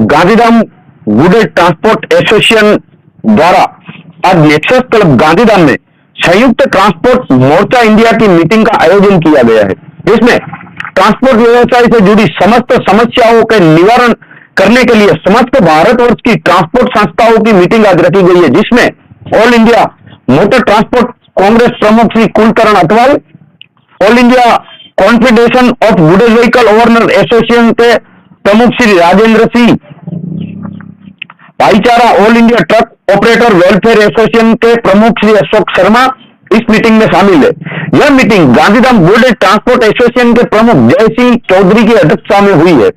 गांधीधाम गुडे transport association द्वारा आज नेक्सस क्लब गांधीधाम में संयुक्त ट्रांसपोर्ट मोर्चा इंडिया की मीटिंग का आयोजन किया गया है। इसमें ट्रांसपोर्ट व्यवसाय से जुड़ी समस्त समस्याओं के निवारण करने के लिए समस्त भारतवर्ष की ट्रांसपोर्ट संस्थाओं की मीटिंग आज रखी गई है, जिसमें All India Motor Transport Congress प्रमुख Shri Kulkaran Atwal, All India Confederation of Goods Vehicle Owner Association के प्रमुख Shri Rajendra Singh, Bhaichara All India Truck Operator Welfare Association के प्रमुख श्री अशोक शर्मा इस मीटिंग में शामिल है। यह मीटिंग गांधीधाम गुडेज ट्रांसपोर्ट एसोसिएशन के प्रमुख जय सिंह चौधरी की अध्यक्षता में हुई है।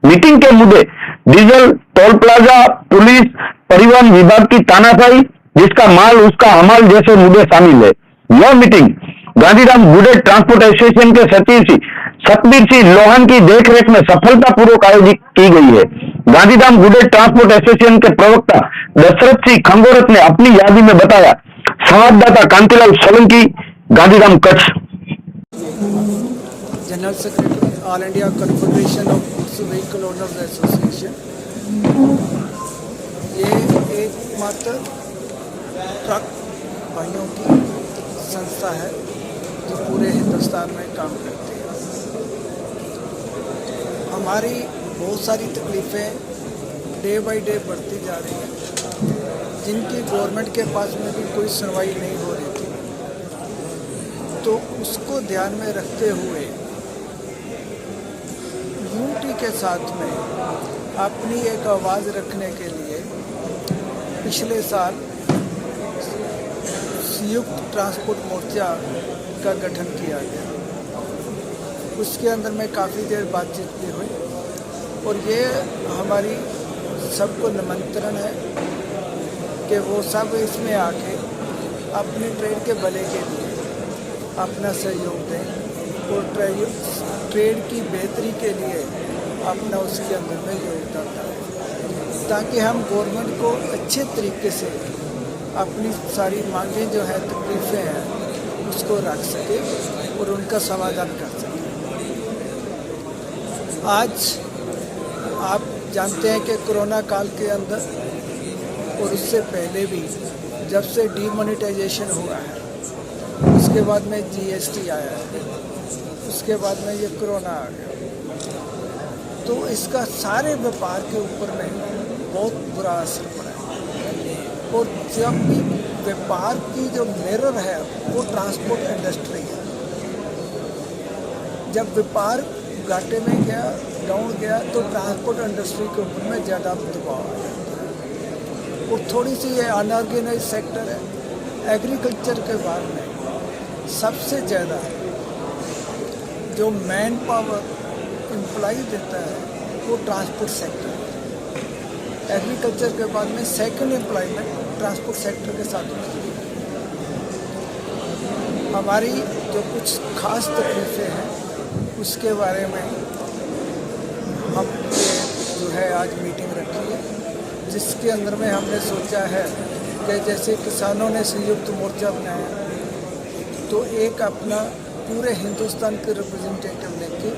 मीटिंग के मुद्दे डीजल, टोल प्लाजा, पुलिस, परिवहन विभाग की तानाशाही, जिसका माल उसका हमाल जैसे मुद्दे शामिल है। यह मीटिंग गांधीधाम गुडेज ट्रांसपोर्ट एसोसिएशन के सचिव श्री सतबीर सिंह लोहान की देखरेख में सफलतापूर्वक आयोजित की गई है। गांधीधाम गुडेज ट्रांसपोर्ट एसोसिएशन के प्रवक्ता दशरथ सिंह खंगोरत ने अपनी यादी में बताया। संवाददाता Kantilal Solanki, Gandhidham, Kutch. General secretary all India Confederation of goods vehicle owners association, ये एकमात्र ट्रक भाइयों की संस्था है जो पूरे हिंदुस्तान में काम करती है। हमारी बहुत सारी तकलीफ़ें डे बाई डे बढ़ती जा रही हैं, जिनकी गवर्नमेंट के पास में भी कोई सुनवाई नहीं हो रही थी। तो उसको ध्यान में रखते हुए यूनिटी के साथ में अपनी एक आवाज़ रखने के लिए पिछले साल संयुक्त ट्रांसपोर्ट मोर्चा का गठन किया गया। उसके अंदर में काफ़ी देर बातचीत भी हुई और ये हमारी सबको निमंत्रण है कि वो सब इसमें आके अपनी ट्रेड के भले के लिए अपना सहयोग दें और ट्रेड की बेहतरी के लिए अपना उसके अंदर में योगदान दें, ताकि हम गवर्नमेंट को अच्छे तरीके से अपनी सारी मांगें जो है, तकलीफ़ें हैं, उसको रख सके और उनका समाधान कर सके। आज आप जानते हैं कि कोरोना काल के अंदर और उससे पहले भी जब से डीमोनेटाइजेशन हुआ है, उसके बाद में जीएसटी आया है, उसके बाद में ये कोरोना आ गया, तो इसका सारे व्यापार के ऊपर में बहुत बुरा असर पड़ा है। और जब भी व्यापार की जो मिरर है वो ट्रांसपोर्ट इंडस्ट्री है। जब व्यापार घाटे में गया, डाउन गया, तो ट्रांसपोर्ट इंडस्ट्री के ऊपर में ज़्यादा दबाव आया और थोड़ी सी ये अनऑर्गेनाइज सेक्टर है। एग्रीकल्चर के बारे में सबसे ज़्यादा जो मैन पावर एम्प्लॉय देता है वो ट्रांसपोर्ट सेक्टर है। एग्रीकल्चर के बाद में सेकंड एम्प्लॉयमेंट ट्रांसपोर्ट सेक्टर के साथ होती है। हमारी जो कुछ खास तकलीफ़ें हैं उसके बारे में हम जो है आज मीटिंग रखी है, जिसके अंदर में हमने सोचा है कि जैसे किसानों ने संयुक्त मोर्चा बनाया, तो एक अपना पूरे हिंदुस्तान के रिप्रेजेंटेटिव लेके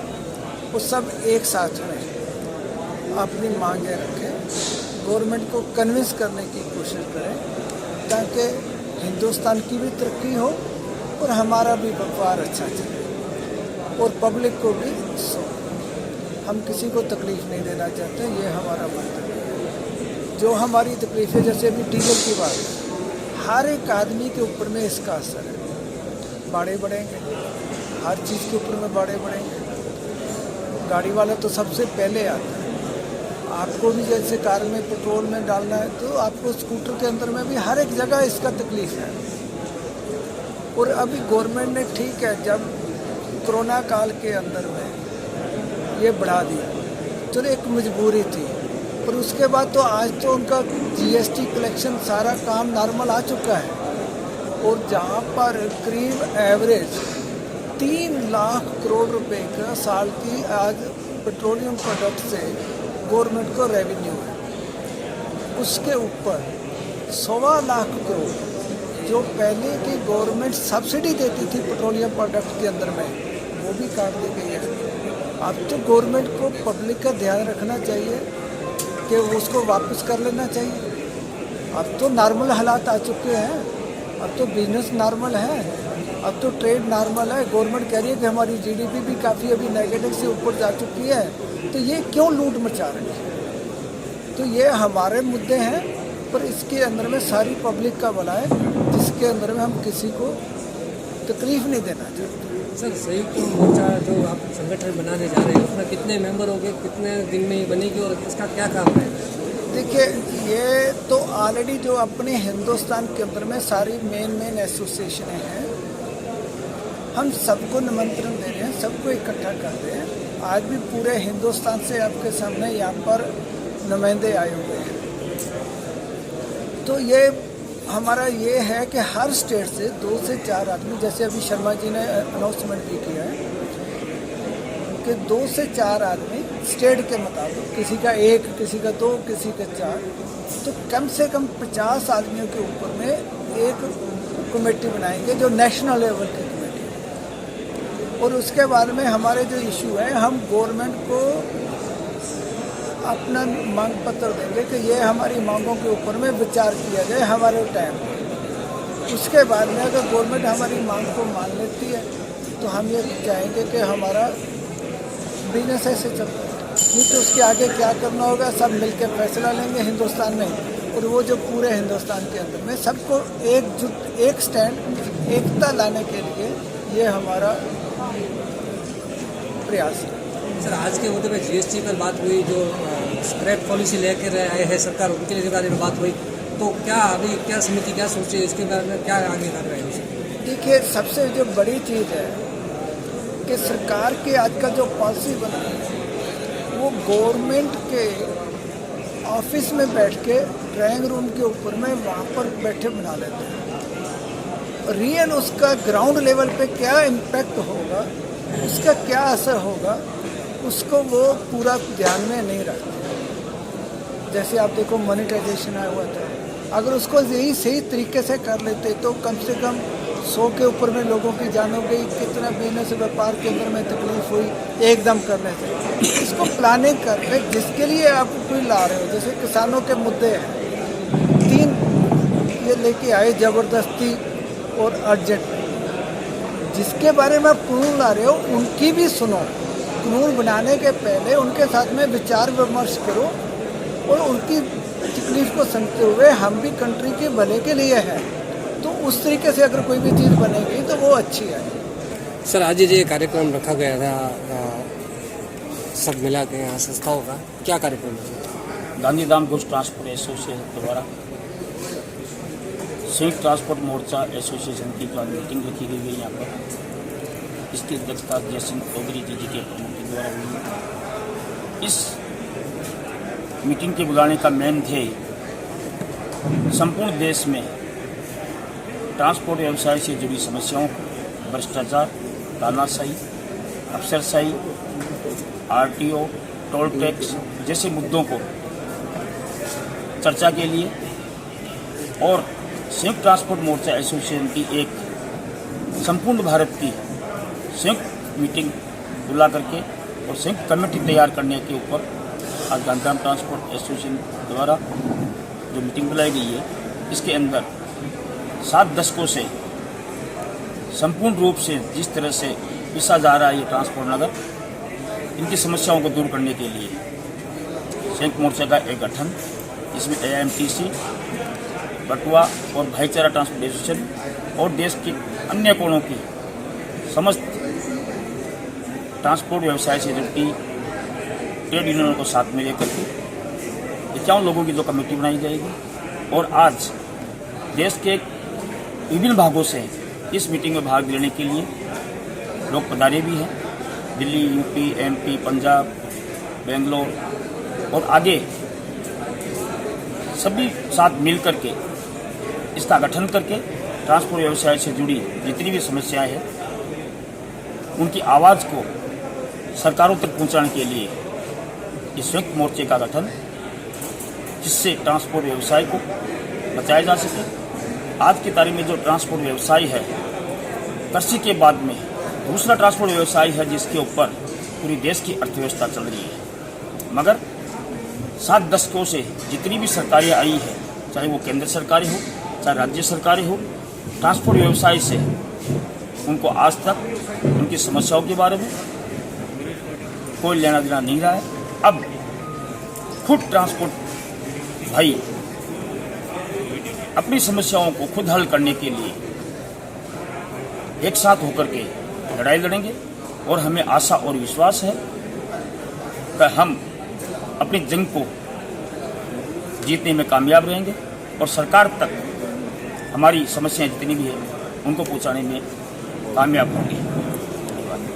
वो सब एक साथ में अपनी मांगें रखें, गवर्नमेंट को कन्विंस करने की कोशिश करें, ताकि हिंदुस्तान की भी तरक्की हो और हमारा भी व्यापार अच्छा चले और पब्लिक को भी हम किसी को तकलीफ़ नहीं देना चाहते। ये हमारा मंतव्य है। जो हमारी तकलीफ़ें, जैसे अभी डीजल की बात है, हर एक आदमी के ऊपर में इसका असर है। भाड़े बढ़ेंगे, हर चीज़ के ऊपर में भाड़े बढ़ेंगे। गाड़ी वाला तो सबसे पहले आता है। आपको भी जैसे कार में पेट्रोल में डालना है, तो आपको स्कूटर के अंदर में भी हर एक जगह इसका तकलीफ़ है। और अभी गवर्नमेंट ने ठीक है, जब कोरोना काल के अंदर में ये बढ़ा दिया, चलो एक मजबूरी थी, और उसके बाद तो आज तो उनका जीएसटी कलेक्शन सारा काम नॉर्मल आ चुका है। और जहाँ पर करीब एवरेज 3 लाख करोड़ रुपए का साल की आज पेट्रोलियम प्रोडक्ट से गवर्नमेंट को रेवेन्यू है, उसके ऊपर 1.25 लाख करोड़ जो पहले की गवर्नमेंट सब्सिडी देती थी पेट्रोलियम प्रोडक्ट के अंदर में, वो भी काट दी गई है। अब तो गवर्नमेंट को पब्लिक का ध्यान रखना चाहिए कि उसको वापस कर लेना चाहिए। अब तो नॉर्मल हालात आ चुके हैं, अब तो बिजनेस नॉर्मल है, अब तो ट्रेड नॉर्मल है। गवर्नमेंट कह रही है कि हमारी जीडीपी भी काफ़ी अभी नेगेटिव से ऊपर जा चुकी है, तो ये क्यों लूट मचा रही है? तो ये हमारे मुद्दे हैं, पर इसके अंदर में सारी पब्लिक का भला है, जिसके अंदर में हम किसी को तकलीफ नहीं देना चाहते। सर, संयुक्त मोर्चा जो आप संगठन बनाने जा रहे हैं उसमें कितने मेंबर होंगे, कितने दिन में ये बनेगी और इसका क्या काम है? देखिए, ये तो ऑलरेडी जो अपने हिंदुस्तान के अंदर में सारी मेन एसोसिएशनें हैं, हम सबको निमंत्रण दे रहे हैं, सबको इकट्ठा कर रहे हैं। आज भी पूरे हिंदुस्तान से आपके सामने यहाँ पर नुमाइंदे आए हुए हैं। तो ये हमारा ये है कि हर स्टेट से 2 से 4 आदमी, जैसे अभी शर्मा जी ने अनाउंसमेंट भी किया है कि 2 से 4 आदमी स्टेट के मुताबिक, किसी का 1, किसी का 2, किसी का 4, तो कम से कम 50 आदमियों के ऊपर में एक कमेटी बनाएंगे जो नेशनल लेवल की कमेटी है। और उसके बाद में हमारे जो इशू है, हम गवर्नमेंट को अपना मांग पत्र देंगे कि ये हमारी मांगों के ऊपर में विचार किया जाए हमारे टाइम पर। उसके बाद में अगर गवर्नमेंट हमारी मांग को मान लेती है तो हम ये चाहेंगे कि हमारा बिजनेस ऐसे चलता है। नहीं तो उसके आगे क्या करना होगा, सब मिलकर फैसला लेंगे हिंदुस्तान में, और वो जो पूरे हिंदुस्तान के अंदर में सबको एकजुट, एक स्टैंड, एकता लाने के लिए ये हमारा प्रयास है। सर, आज के मुद्दे में जीएसटी पर बात हुई, जो स्क्रैप पॉलिसी लेकर आए हैं सरकार, उनके लिए बारे में बात हुई, तो क्या अभी क्या समिति क्या सोचे, इसके बारे में क्या आगे कर रहे हैं? देखिए, सबसे जो बड़ी चीज़ है कि सरकार की आज का जो पॉलिसी बना है वो गवर्नमेंट के ऑफिस में बैठ के ड्राइंग रूम के ऊपर में वहाँ पर बैठे बना लेते हैं। रियल उसका ग्राउंड लेवल पे क्या इम्पैक्ट होगा, उसका क्या असर होगा, उसको वो पूरा ध्यान में नहीं रखते। जैसे आप देखो, मोनेटाइजेशन आया हुआ था, अगर उसको यही सही तरीके से कर लेते तो कम से कम 100 के ऊपर में लोगों की जान हो गई। कितना बिजनेस व्यापार के अंदर में तकलीफ हुई एकदम करने से। इसको प्लानिंग करके, जिसके लिए आप कोई ला रहे हो, जैसे किसानों के मुद्दे हैं, 3 ये लेके आए ज़बरदस्ती और अर्जेंट, जिसके बारे में आप कानून ला रहे हो उनकी भी सुनो। कानून बनाने के पहले उनके साथ में विचार विमर्श करो और उनकी तकलीफ को समझते हुए, हम भी कंट्री के भले के लिए है, तो उस तरीके से अगर कोई भी चीज़ बनेगी तो वो अच्छी है। सर, आज ये कार्यक्रम रखा गया था सब मिला के यहाँ संस्थाओं का, क्या कार्यक्रम है? गांधीधाम गुड्स ट्रांसपोर्ट एसोसिएशन द्वारा संयुक्त ट्रांसपोर्ट मोर्चा एसोसिएशन की मीटिंग रखी गई है यहाँ पर। इसकी अध्यक्षता जयसिंह चौधरी जी के प्रमुख के द्वारा हुई। इस मीटिंग के बुलाने का मेन ध्येय संपूर्ण देश में ट्रांसपोर्ट व्यवसाय से जुड़ी समस्याओं को, भ्रष्टाचार, तानाशाही, अफसरशाही, आरटीओ, टोल टैक्स जैसे मुद्दों को चर्चा के लिए और संयुक्त ट्रांसपोर्ट मोर्चा एसोसिएशन की एक संपूर्ण भारत की संयुक्त मीटिंग बुला करके और संयुक्त कमेटी तैयार करने के ऊपर आज गांधीधाम ट्रांसपोर्ट एसोसिएशन द्वारा जो मीटिंग बुलाई गई है, इसके अंदर 7 दशकों से संपूर्ण रूप से जिस तरह से पिसा जा रहा है ये ट्रांसपोर्ट नगर, इनकी समस्याओं को दूर करने के लिए संयुक्त मोर्चा का एक गठन, इसमें AIMTC, बटुआ और भाईचारा ट्रांसपोर्ट एसोसिएशन और देश के अन्य कोणों की समस्त ट्रांसपोर्ट व्यवसाय से जुड़ी ट्रेड यूनियनों को साथ में लेकर के 51 लोगों की जो कमेटी बनाई जाएगी। और आज देश के विभिन्न भागों से इस मीटिंग में भाग लेने के लिए लोग पधारे भी हैं। दिल्ली, यूपी, MP, पंजाब, बेंगलोर और आगे सभी साथ मिल करके इसका गठन करके ट्रांसपोर्ट व्यवसाय से जुड़ी जितनी भी समस्याएं हैं उनकी आवाज़ को सरकारों तक पहुंचाने के लिए इस संयुक्त मोर्चे का गठन, जिससे ट्रांसपोर्ट व्यवसाय को बचाया जा सके। आज की तारीख में जो ट्रांसपोर्ट व्यवसाय है, कृषि के बाद में दूसरा ट्रांसपोर्ट व्यवसाय है जिसके ऊपर पूरी देश की अर्थव्यवस्था चल रही है। मगर 7 दशकों से जितनी भी सरकारें आई है, चाहे वो केंद्र सरकारें हो चाहे राज्य सरकारें हो, ट्रांसपोर्ट व्यवसाय से उनको आज तक उनकी समस्याओं के बारे में कोई लेना देना नहीं रहा है। अब खुद ट्रांसपोर्ट भाई अपनी समस्याओं को खुद हल करने के लिए एक साथ होकर के लड़ाई लड़ेंगे और हमें आशा और विश्वास है कि हम अपनी जंग को जीतने में कामयाब रहेंगे और सरकार तक हमारी समस्याएं जितनी भी है उनको पहुंचाने में कामयाब होंगे।